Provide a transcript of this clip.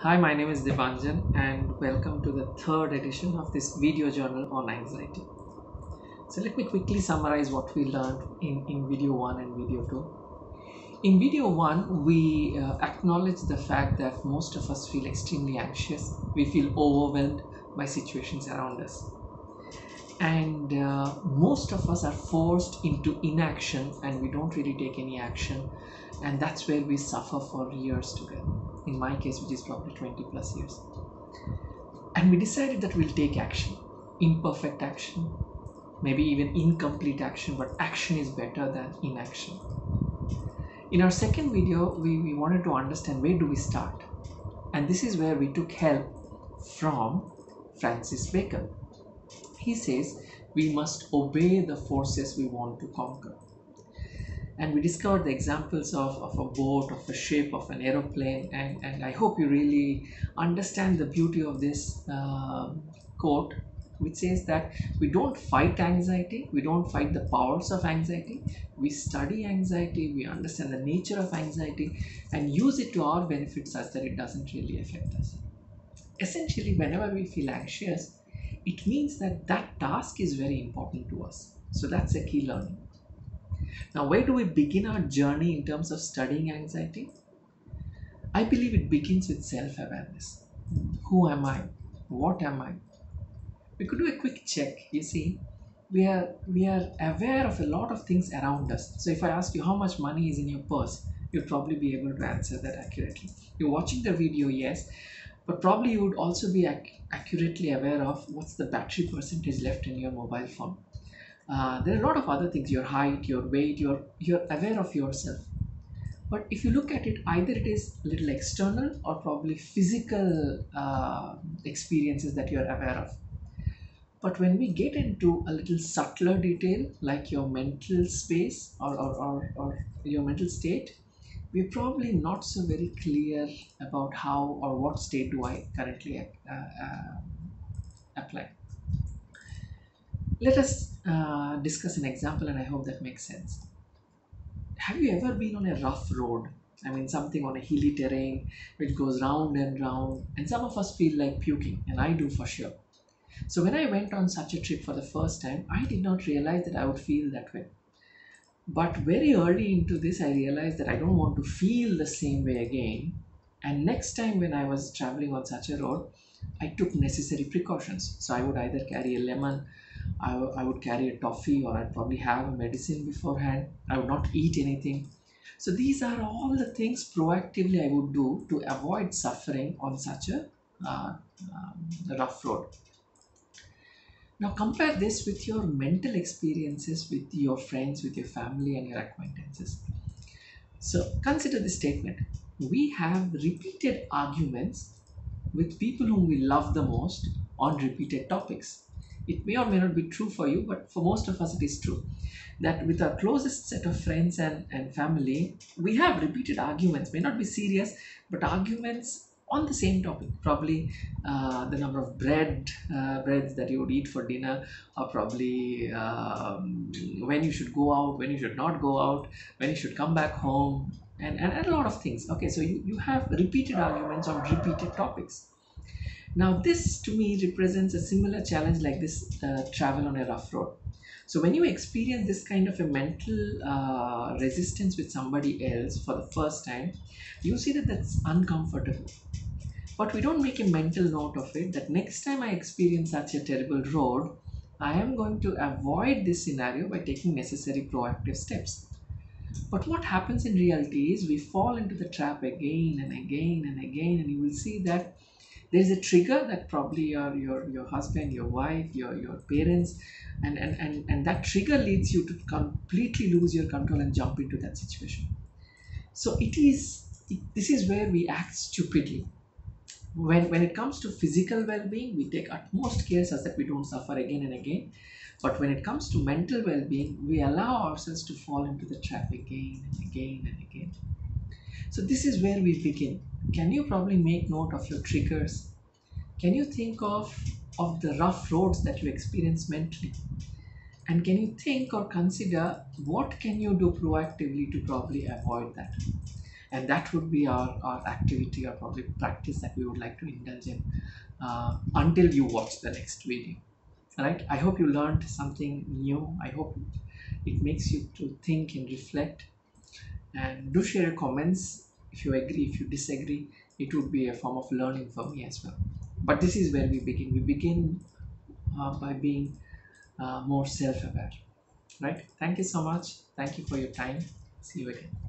Hi, my name is Dipanjan and welcome to the third edition of this video journal on anxiety. So let me quickly summarize what we learned in video 1 and video 2. In video 1, we acknowledge the fact that most of us feel extremely anxious. We feel overwhelmed by situations around us. And most of us are forced into inaction and we don't really take any action. And that's where we suffer for years together. In my case, which is probably 20 plus years. And we decided that we'll take action, imperfect action, maybe even incomplete action, but action is better than inaction. In our second video, we wanted to understand where do we start, and this is where we took help from Francis Bacon. He says we must obey the forces we want to conquer, and we discovered the examples of a boat, of a ship, of an aeroplane, and I hope you really understand the beauty of this quote, which says that we don't fight anxiety, we don't fight the powers of anxiety, we study anxiety, we understand the nature of anxiety and use it to our benefit such that it doesn't really affect us. Essentially, whenever we feel anxious, it means that that task is very important to us. So that's a key learning. Now, where do we begin our journey in terms of studying anxiety? I believe it begins with self awareness. Who am I? What am I? We could do a quick check. You see, we are aware of a lot of things around us. So, if I ask you how much money is in your purse, you'll probably be able to answer that accurately. You're watching the video, yes, but probably you would also be accurately aware of what's the battery percentage left in your mobile phone. There are a lot of other things, your height, your weight, you're aware of yourself. But if you look at it, either it is little external or probably physical experiences that you're aware of. But when we get into a little subtler detail, like your mental space or your mental state, we're probably not so very clear about how or what state do I currently apply. Let us discuss an example, and I hope that makes sense. Have you ever been on a rough road? I mean, something on a hilly terrain which goes round and round, and some of us feel like puking, and I do for sure. So, when I went on such a trip for the first time, I did not realize that I would feel that way. But very early into this, I realized that I don't want to feel the same way again. And next time when I was traveling on such a road, I took necessary precautions. So, I would either carry a lemon, I would carry a toffee, or I'd probably have a medicine beforehand. I would not eat anything. So these are all the things proactively I would do to avoid suffering on such a rough road. Now compare this with your mental experiences with your friends, with your family, and your acquaintances. So consider this statement. We have repeated arguments with people whom we love the most on repeated topics. It may or may not be true for you, but for most of us, it is true that with our closest set of friends and family, we have repeated arguments, may not be serious, but arguments on the same topic. Probably the number of breads that you would eat for dinner, or probably when you should go out, when you should not go out, when you should come back home, and a lot of things. Okay, so you have repeated arguments on repeated topics. Now, this to me represents a similar challenge like this travel on a rough road. So, when you experience this kind of a mental resistance with somebody else for the first time, you see that that's uncomfortable. But we don't make a mental note of it that next time I experience such a terrible road, I am going to avoid this scenario by taking necessary proactive steps. But what happens in reality is we fall into the trap again and again and again, and you will see that there is a trigger that probably your husband, your wife, your parents, and that trigger leads you to completely lose your control and jump into that situation. So this is where we act stupidly. When it comes to physical well-being, we take utmost care so that we don't suffer again and again. But when it comes to mental well-being, we allow ourselves to fall into the trap again and again and again. So this is where we begin. Can you probably make note of your triggers? Can you think of the rough roads that you experience mentally? And can you think or consider what can you do proactively to probably avoid that? And that would be our activity or probably practice that we would like to indulge in until you watch the next video. Right? I hope you learned something new. I hope it makes you to think and reflect. And do share your comments if you agree, if you disagree. It would be a form of learning for me as well. But this is where we begin. We begin by being more self aware. Right? Thank you so much. Thank you for your time. See you again.